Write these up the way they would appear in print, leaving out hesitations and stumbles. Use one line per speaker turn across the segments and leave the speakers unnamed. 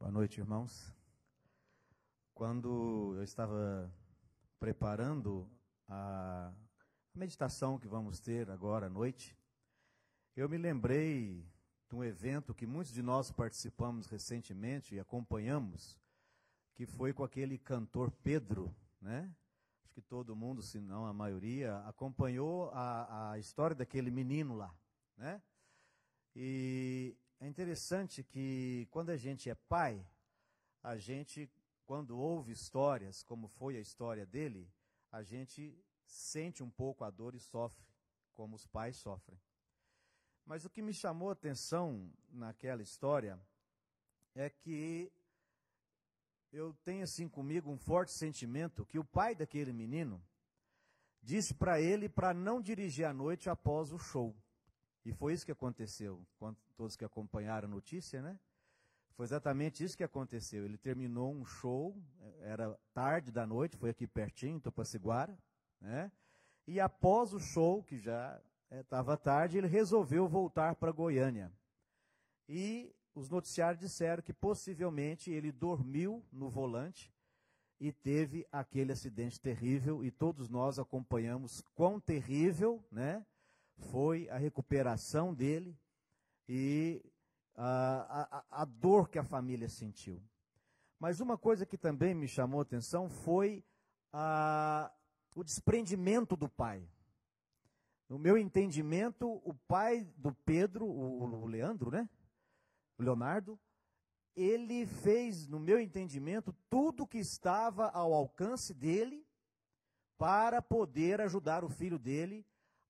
Boa noite, irmãos. Quando eu estava preparando a meditação que vamos ter agora à noite, eu me lembrei de um evento que muitos de nós participamos recentemente e acompanhamos, que foi com aquele cantor Pedro, né? Acho que todo mundo, se não a maioria, acompanhou a história daquele menino lá, né? E é interessante que quando a gente é pai, a gente, quando ouve histórias, como foi a história dele, a gente sente um pouco a dor e sofre, como os pais sofrem. Mas o que me chamou a atenção naquela história é que eu tenho assim comigo um forte sentimento que o pai daquele menino disse para ele para não dirigir à noite após o show. E foi isso que aconteceu, todos que acompanharam a notícia, né? Foi exatamente isso que aconteceu. Ele terminou um show, era tarde da noite, foi aqui pertinho, em Tupaciguara, né? E após o show, que já estava tarde, ele resolveu voltar para Goiânia. E os noticiários disseram que possivelmente ele dormiu no volante e teve aquele acidente terrível, e todos nós acompanhamos quão terrível, né, foi a recuperação dele e a dor que a família sentiu. Mas uma coisa que também me chamou a atenção foi o desprendimento do pai. No meu entendimento, o pai do Pedro, o Leandro, né? O Leonardo, ele fez, no meu entendimento, tudo o que estava ao alcance dele para poder ajudar o filho dele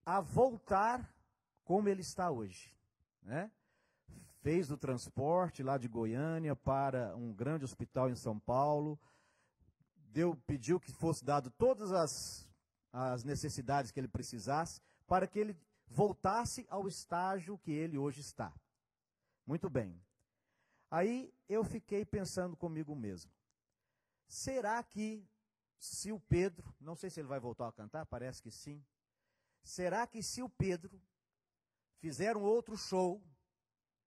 a voltar como ele está hoje, né? Fez o transporte lá de Goiânia para um grande hospital em São Paulo, pediu que fosse dado todas as necessidades que ele precisasse para que ele voltasse ao estágio que ele hoje está. Muito bem. Aí eu fiquei pensando comigo mesmo, será que se o Pedro, não sei se ele vai voltar a cantar, parece que sim, será que se o Pedro fizer um outro show,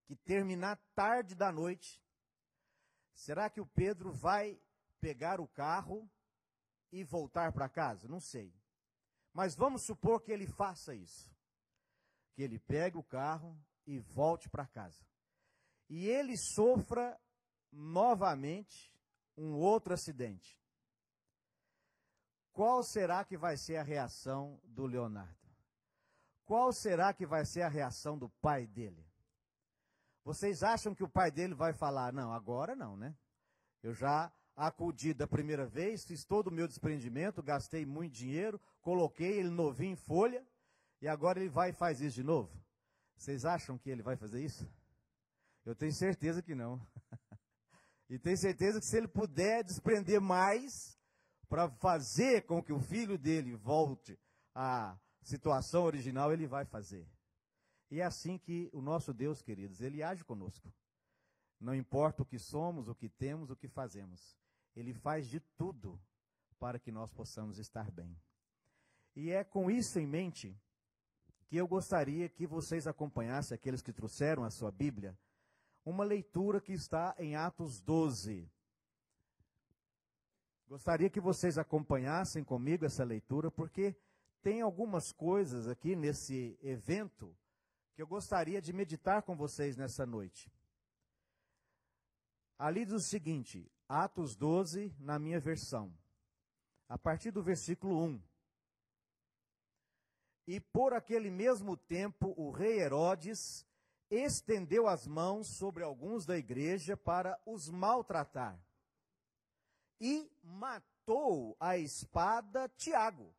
que terminar tarde da noite, será que o Pedro vai pegar o carro e voltar para casa? Não sei. Mas vamos supor que ele faça isso. Que ele pegue o carro e volte para casa. E ele sofra novamente um outro acidente. Qual será que vai ser a reação do Leonardo? Qual será que vai ser a reação do pai dele? Vocês acham que o pai dele vai falar, não, agora não, né? Eu já acudi da primeira vez, fiz todo o meu desprendimento, gastei muito dinheiro, coloquei ele novinho em folha, e agora ele vai e faz isso de novo? Vocês acham que ele vai fazer isso? Eu tenho certeza que não. E tenho certeza que se ele puder desprender mais para fazer com que o filho dele volte à situação original, ele vai fazer. E é assim que o nosso Deus, queridos, ele age conosco. Não importa o que somos, o que temos, o que fazemos. Ele faz de tudo para que nós possamos estar bem. E é com isso em mente que eu gostaria que vocês acompanhassem, aqueles que trouxeram a sua Bíblia, uma leitura que está em Atos 12. Gostaria que vocês acompanhassem comigo essa leitura, porque tem algumas coisas aqui nesse evento que eu gostaria de meditar com vocês nessa noite. Ali diz o seguinte, Atos 12, na minha versão, a partir do versículo 1. E por aquele mesmo tempo o rei Herodes estendeu as mãos sobre alguns da igreja para os maltratar. E matou à espada Tiago,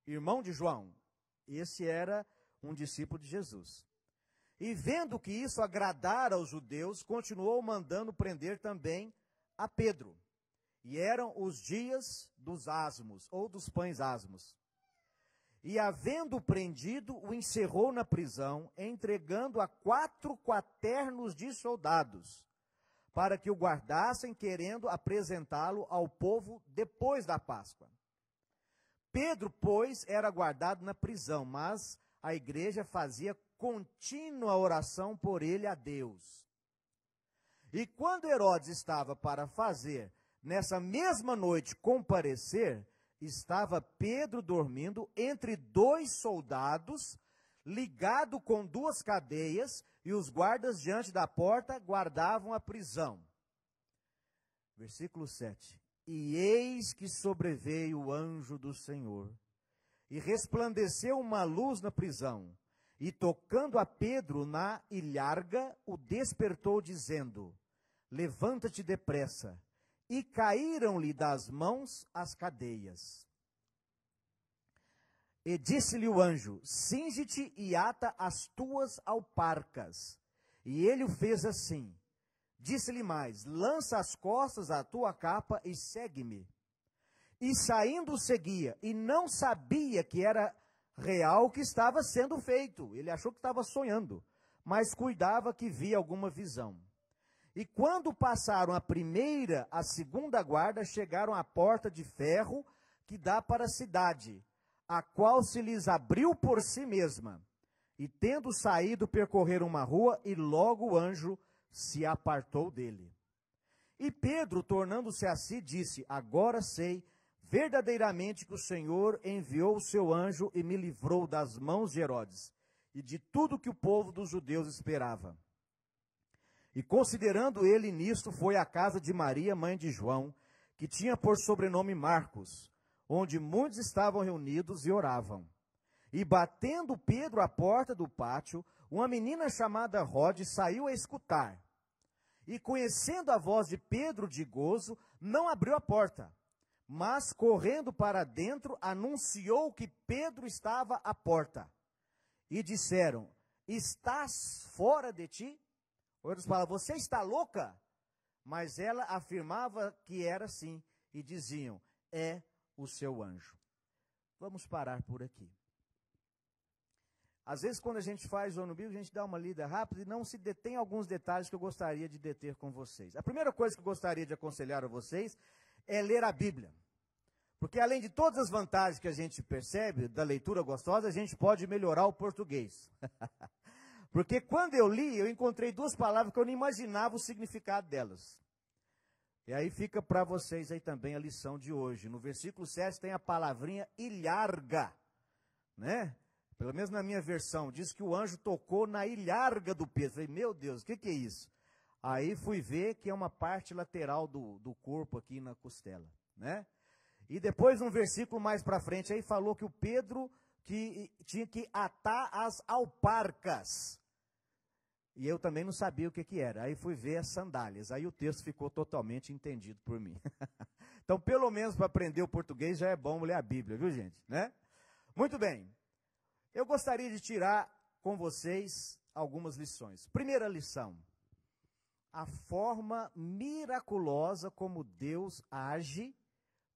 irmão de João. Esse era um discípulo de Jesus. E vendo que isso agradara aos judeus, continuou mandando prender também a Pedro. E eram os dias dos asmos, ou dos pães asmos. E havendo prendido, o encerrou na prisão, entregando a 4 quaternos de soldados, para que o guardassem, querendo apresentá-lo ao povo depois da Páscoa. Pedro, pois, era guardado na prisão, mas a igreja fazia contínua oração por ele a Deus. E quando Herodes estava para fazer, nessa mesma noite, comparecer, estava Pedro dormindo entre dois soldados, ligado com duas cadeias, e os guardas diante da porta guardavam a prisão. Versículo 7. E eis que sobreveio o anjo do Senhor, e resplandeceu uma luz na prisão, e tocando a Pedro na ilharga, o despertou, dizendo: levanta-te depressa. E caíram-lhe das mãos as cadeias. E disse-lhe o anjo: cinge-te e ata as tuas alparcas. E ele o fez assim. Disse-lhe mais: lança as costas a tua capa e segue-me. E saindo seguia, e não sabia que era real o que estava sendo feito. Ele achou que estava sonhando, mas cuidava que via alguma visão. E quando passaram a primeira, a segunda guarda, chegaram à porta de ferro que dá para a cidade, a qual se lhes abriu por si mesma. E tendo saído, percorreram uma rua, e logo o anjo se apartou dele. E Pedro, tornando-se a si, disse: agora sei verdadeiramente que o Senhor enviou o seu anjo e me livrou das mãos de Herodes e de tudo que o povo dos judeus esperava. E considerando ele nisto, foi à casa de Maria, mãe de João, que tinha por sobrenome Marcos, onde muitos estavam reunidos e oravam. E batendo Pedro à porta do pátio, uma menina chamada Rode saiu a escutar. E conhecendo a voz de Pedro de gozo, não abriu a porta, mas correndo para dentro, anunciou que Pedro estava à porta. E disseram: estás fora de ti? Outros falam: você está louca? Mas ela afirmava que era assim, e diziam: é o seu anjo. Vamos parar por aqui. Às vezes, quando a gente faz o ano bíblico, a gente dá uma lida rápida e não se detém em alguns detalhes que eu gostaria de deter com vocês. A primeira coisa que eu gostaria de aconselhar a vocês é ler a Bíblia. Porque além de todas as vantagens que a gente percebe da leitura gostosa, a gente pode melhorar o português. Porque quando eu li, eu encontrei duas palavras que eu não imaginava o significado delas. E aí fica para vocês aí também a lição de hoje. No versículo 7 tem a palavrinha ilharga, né? Pelo menos na minha versão, diz que o anjo tocou na ilharga do Pedro. Falei: meu Deus, o que é isso? Aí fui ver que é uma parte lateral do corpo aqui na costela, né? E depois, um versículo mais para frente, aí falou que o Pedro que tinha que atar as alparcas. E eu também não sabia o que era. Aí fui ver as sandálias. Aí o texto ficou totalmente entendido por mim. Então, pelo menos para aprender o português, já é bom ler a Bíblia, viu, gente? Né? Muito bem. Eu gostaria de tirar com vocês algumas lições. Primeira lição: a forma miraculosa como Deus age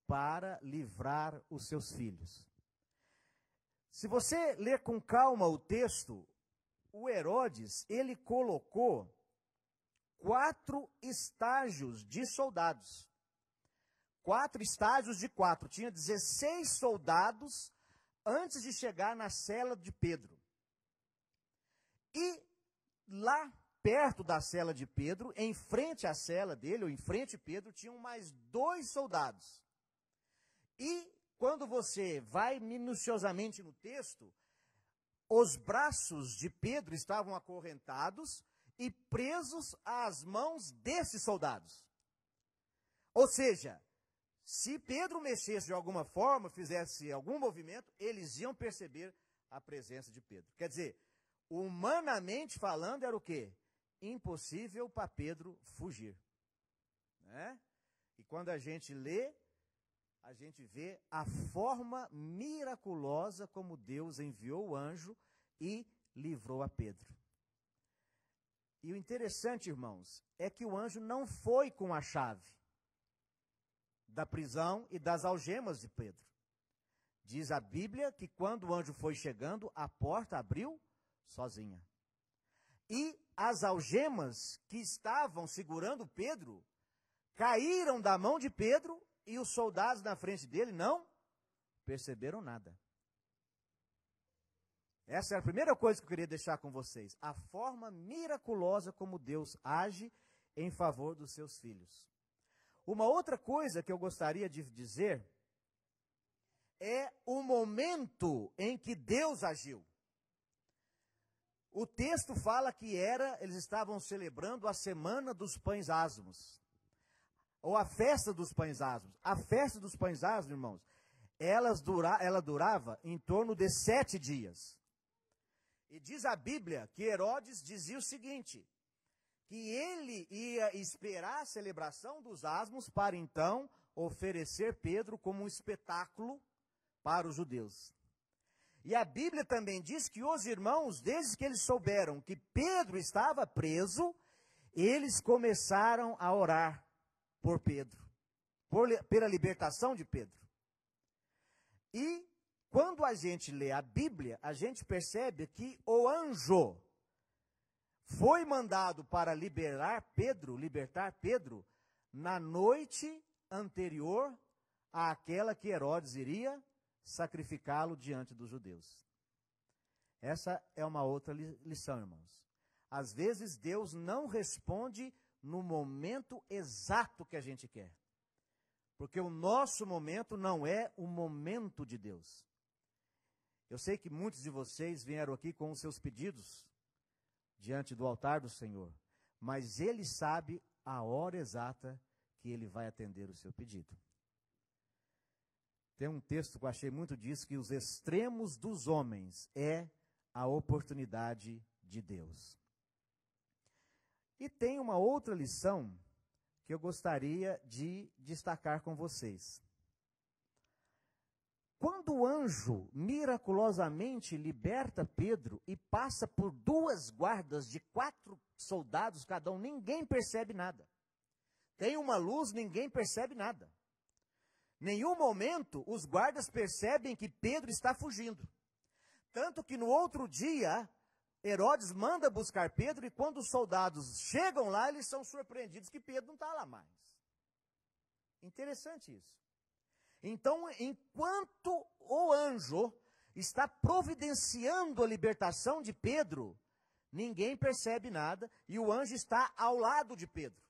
para livrar os seus filhos. Se você ler com calma o texto, o Herodes, ele colocou 4 estágios de soldados. 4 estágios de 4. Tinha 16 soldados antes de chegar na cela de Pedro. E lá perto da cela de Pedro, em frente à cela dele, ou em frente a Pedro, tinham mais 2 soldados. E quando você vai minuciosamente no texto, os braços de Pedro estavam acorrentados e presos às mãos desses soldados. Ou seja, se Pedro mexesse de alguma forma, fizesse algum movimento, eles iam perceber a presença de Pedro. Quer dizer, humanamente falando, era o quê? Impossível para Pedro fugir, né? E quando a gente lê, a gente vê a forma miraculosa como Deus enviou o anjo e livrou a Pedro. E o interessante, irmãos, é que o anjo não foi com a chave da prisão e das algemas de Pedro. Diz a Bíblia que quando o anjo foi chegando, a porta abriu sozinha. E as algemas que estavam segurando Pedro caíram da mão de Pedro, e os soldados na frente dele não perceberam nada. Essa é a primeira coisa que eu queria deixar com vocês. A forma miraculosa como Deus age em favor dos seus filhos. Uma outra coisa que eu gostaria de dizer é o momento em que Deus agiu. O texto fala que eles estavam celebrando a Semana dos Pães Asmos, ou a Festa dos Pães Asmos. A Festa dos Pães Asmos, irmãos, ela durava em torno de 7 dias. E diz a Bíblia que Herodes dizia o seguinte, que ele ia esperar a celebração dos asmos para então oferecer Pedro como um espetáculo para os judeus. E a Bíblia também diz que os irmãos, desde que eles souberam que Pedro estava preso, eles começaram a orar por Pedro, pela libertação de Pedro. E quando a gente lê a Bíblia, a gente percebe que o anjo foi mandado para libertar Pedro, na noite anterior àquela que Herodes iria sacrificá-lo diante dos judeus. Essa é uma outra lição, irmãos. Às vezes Deus não responde no momento exato que a gente quer. Porque o nosso momento não é o momento de Deus. Eu sei que muitos de vocês vieram aqui com os seus pedidos diante do altar do Senhor, mas Ele sabe a hora exata que Ele vai atender o seu pedido. Tem um texto que eu achei muito disso, que os extremos dos homens é a oportunidade de Deus. E tem uma outra lição que eu gostaria de destacar com vocês. Quando o anjo miraculosamente liberta Pedro e passa por 2 guardas de 4 soldados cada um, ninguém percebe nada. Tem uma luz, ninguém percebe nada. Nenhum momento os guardas percebem que Pedro está fugindo. Tanto que no outro dia, Herodes manda buscar Pedro e quando os soldados chegam lá, eles são surpreendidos que Pedro não está lá mais. Interessante isso. Então, enquanto o anjo está providenciando a libertação de Pedro, ninguém percebe nada e o anjo está ao lado de Pedro.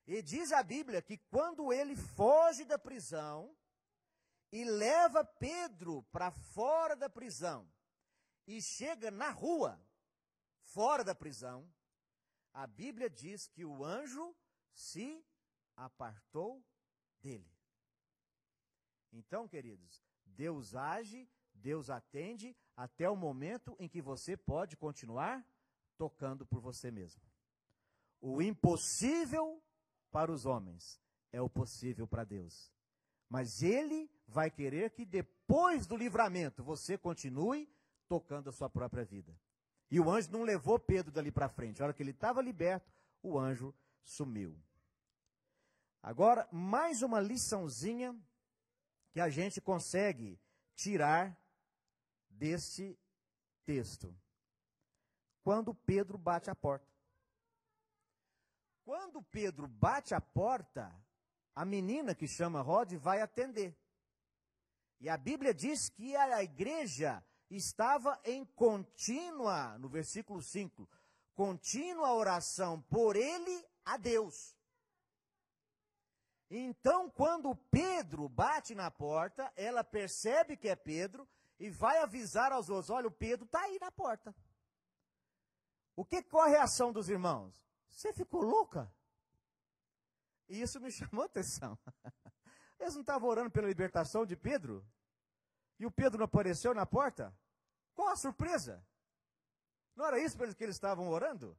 E diz a Bíblia que quando ele foge da prisão e leva Pedro para fora da prisão e chega na rua, fora da prisão, a Bíblia diz que o anjo se apartou dele. Então, queridos, Deus age, Deus atende até o momento em que você pode continuar tocando por você mesmo. O impossível para os homens é o possível para Deus. Mas Ele vai querer que depois do livramento você continue tocando a sua própria vida. E o anjo não levou Pedro dali para frente. A hora que ele estava liberto, o anjo sumiu. Agora, mais uma liçãozinha que a gente consegue tirar deste texto. Quando Pedro bate a porta. Quando Pedro bate a porta, a menina que chama Rode vai atender. E a Bíblia diz que a igreja estava em contínua, no versículo 5, contínua oração por ele a Deus. Então, quando Pedro bate na porta, ela percebe que é Pedro e vai avisar aos outros, olha, o Pedro está aí na porta. Qual a reação dos irmãos? Você ficou louca? E isso me chamou a atenção. Eles não estavam orando pela libertação de Pedro? E o Pedro não apareceu na porta? Qual a surpresa? Não era isso que eles estavam orando?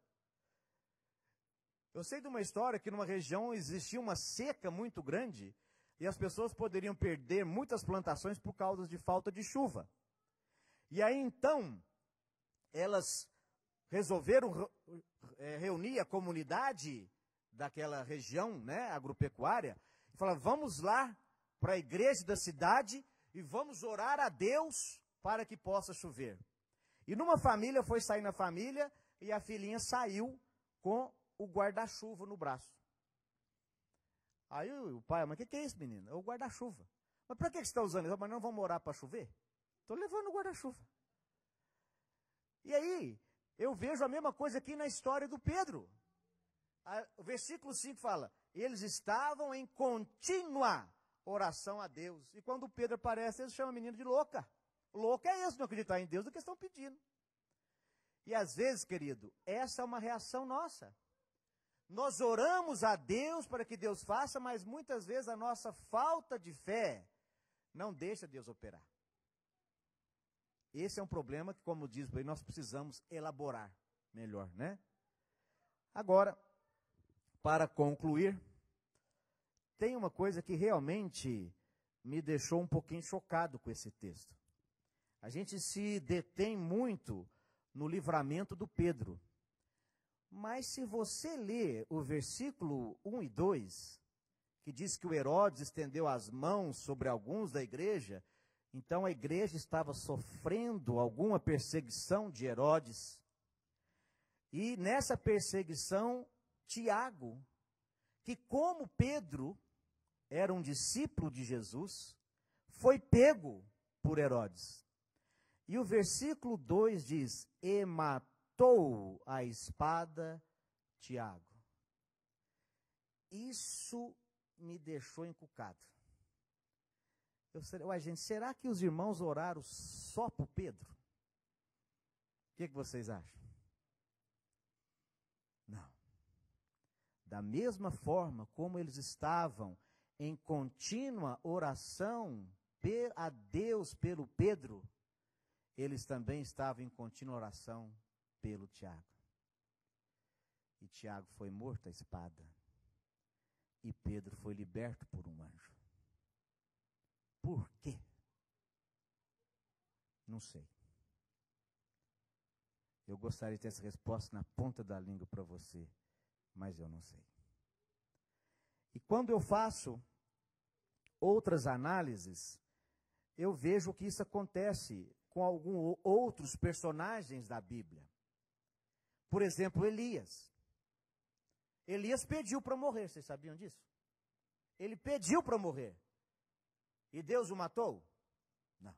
Eu sei de uma história que numa região existia uma seca muito grande e as pessoas poderiam perder muitas plantações por causa de falta de chuva. E aí então, elas resolveram reunir a comunidade daquela região, né, agropecuária, e falaram, vamos lá para a igreja da cidade e vamos orar a Deus para que possa chover. E numa família, foi sair na família e a filhinha saiu com o guarda-chuva no braço. Aí o pai, mas o que é isso, menina? É o guarda-chuva. Mas para que você está usando isso? Mas não vamos orar para chover? Estou levando o guarda-chuva. E aí, eu vejo a mesma coisa aqui na história do Pedro. O versículo 5 fala, eles estavam em contínua oração a Deus. E quando Pedro aparece, eles chamam a menina de louca. Louca é isso, não acreditar em Deus do que estão pedindo. E às vezes, querido, essa é uma reação nossa. Nós oramos a Deus para que Deus faça, mas muitas vezes a nossa falta de fé não deixa Deus operar. Esse é um problema que, como diz bem, nós precisamos elaborar melhor, né? Agora, para concluir, tem uma coisa que realmente me deixou um pouquinho chocado com esse texto. A gente se detém muito no livramento do Pedro. Mas se você ler o versículo 1 e 2, que diz que o Herodes estendeu as mãos sobre alguns da igreja, então a igreja estava sofrendo alguma perseguição de Herodes. E nessa perseguição, Tiago, que como Pedro era um discípulo de Jesus, foi pego por Herodes. E o versículo 2 diz, e matou a espada Tiago. Isso me deixou encucado. Gente, será que os irmãos oraram só por Pedro? O que vocês acham? Não. Da mesma forma como eles estavam em contínua oração a Deus pelo Pedro, eles também estavam em contínua oração pelo Tiago. E Tiago foi morto à espada. E Pedro foi liberto por um anjo. Por quê? Não sei. Eu gostaria de ter essa resposta na ponta da língua para você, mas eu não sei. E quando eu faço outras análises, eu vejo que isso acontece com alguns outros personagens da Bíblia. Por exemplo, Elias. Elias pediu para morrer, vocês sabiam disso? Ele pediu para morrer. E Deus o matou? Não.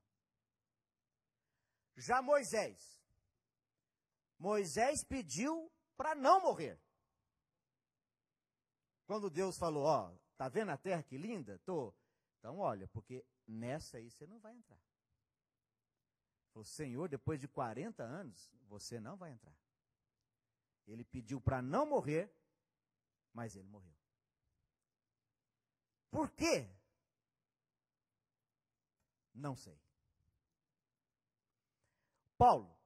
Já Moisés. Moisés pediu para não morrer. Quando Deus falou, ó, tá vendo a terra que linda? Tô. Então olha, porque nessa aí você não vai entrar. Falou, Senhor, depois de 40 anos, você não vai entrar. Ele pediu para não morrer, mas ele morreu. Por quê? Não sei. Paulo.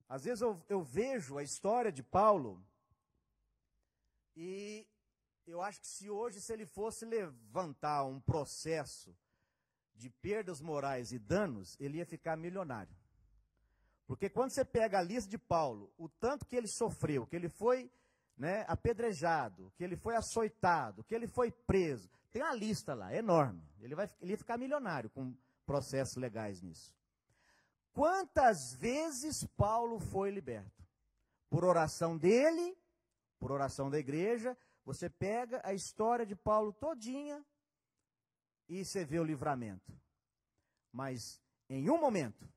Às vezes eu vejo a história de Paulo e eu acho que se ele fosse levantar um processo de perdas morais e danos, ele ia ficar milionário. Porque quando você pega a lista de Paulo, o tanto que ele sofreu, que ele foi apedrejado, que ele foi açoitado, que ele foi preso, tem uma lista lá, enorme. Ele ia ficar milionário com processos legais nisso. Quantas vezes Paulo foi liberto? Por oração dele, por oração da igreja. Você pega a história de Paulo todinha e você vê o livramento. Mas em um momento,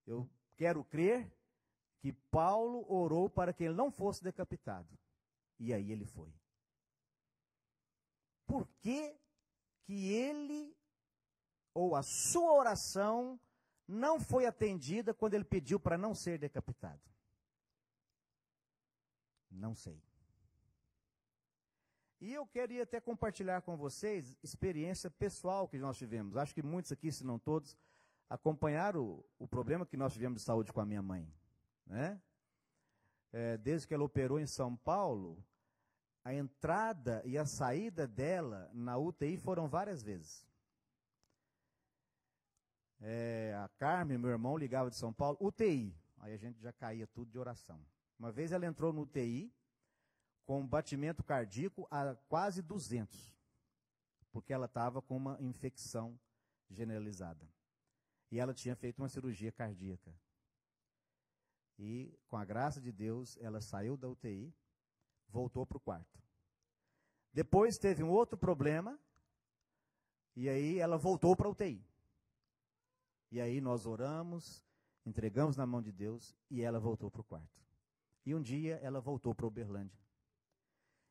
eu quero crer que Paulo orou para que ele não fosse decapitado. E aí ele foi. Por que ele, ou a sua oração, não foi atendida quando ele pediu para não ser decapitado? Não sei. E eu queria até compartilhar com vocês experiência pessoal que nós tivemos. Acho que muitos aqui, se não todos, acompanharam o problema que nós tivemos de saúde com a minha mãe. Né? Desde que ela operou em São Paulo, a entrada e a saída dela na UTI foram várias vezes. A Carmen, meu irmão, ligava de São Paulo, UTI. Aí a gente já caía tudo de oração. Uma vez ela entrou no UTI com um batimento cardíaco a quase 200, porque ela estava com uma infecção generalizada. E ela tinha feito uma cirurgia cardíaca. E, com a graça de Deus, ela saiu da UTI, voltou para o quarto. Depois teve um outro problema, e aí ela voltou para a UTI. E aí nós oramos, entregamos na mão de Deus, e ela voltou para o quarto. E um dia ela voltou para Uberlândia.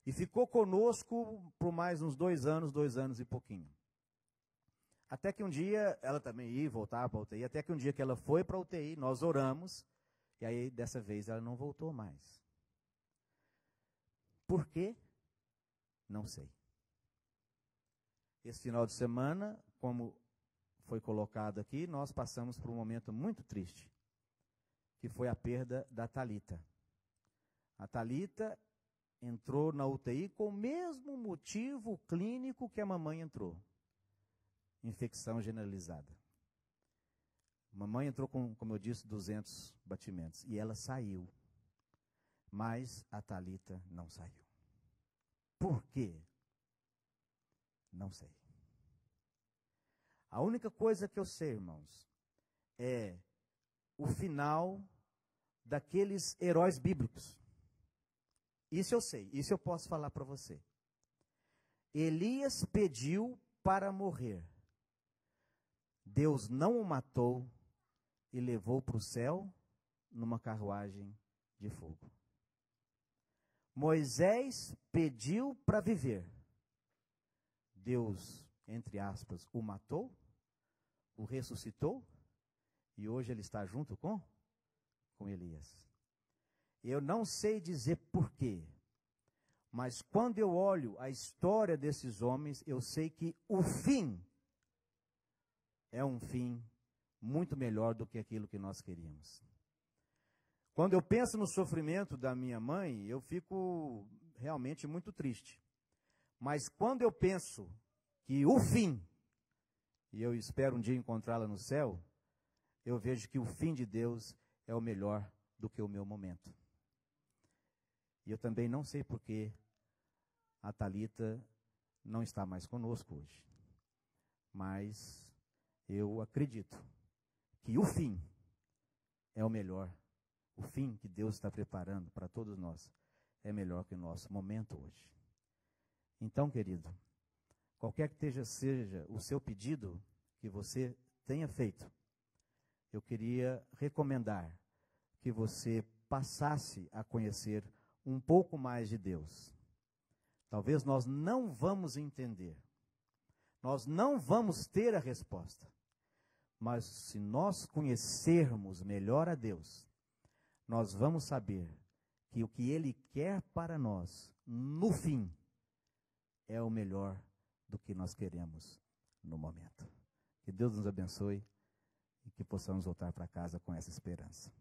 E ficou conosco por mais uns 2 anos e pouquinho. Até que um dia, ela também ia voltar para a UTI, até que um dia que ela foi para a UTI, nós oramos, e aí dessa vez ela não voltou mais. Por quê? Não sei. Esse final de semana, como foi colocado aqui, nós passamos por um momento muito triste, que foi a perda da Thalita. A Thalita entrou na UTI com o mesmo motivo clínico que a mamãe entrou. Infecção generalizada. Mamãe entrou com, como eu disse, 200 batimentos. E ela saiu. Mas a Thalita não saiu. Por quê? Não sei. A única coisa que eu sei, irmãos, é o final daqueles heróis bíblicos. Isso eu sei, isso eu posso falar para você. Elias pediu para morrer. Deus não o matou e levou para o céu numa carruagem de fogo. Moisés pediu para viver. Deus, entre aspas, o matou, o ressuscitou e hoje ele está junto com Elias. Eu não sei dizer porquê, mas quando eu olho a história desses homens, eu sei que o fim é um fim muito melhor do que aquilo que nós queríamos. Quando eu penso no sofrimento da minha mãe, eu fico realmente muito triste. Mas quando eu penso que o fim, e eu espero um dia encontrá-la no céu, eu vejo que o fim de Deus é o melhor do que o meu momento. E eu também não sei por que a Thalita não está mais conosco hoje. Mas eu acredito que o fim é o melhor. O fim que Deus está preparando para todos nós é melhor que o nosso momento hoje. Então, querido, qualquer que seja o seu pedido que você tenha feito, eu queria recomendar que você passasse a conhecer um pouco mais de Deus. Talvez nós não vamos entender, nós não vamos ter a resposta, mas se nós conhecermos melhor a Deus, nós vamos saber que o que Ele quer para nós, no fim, é o melhor do que nós queremos no momento. Que Deus nos abençoe e que possamos voltar para casa com essa esperança.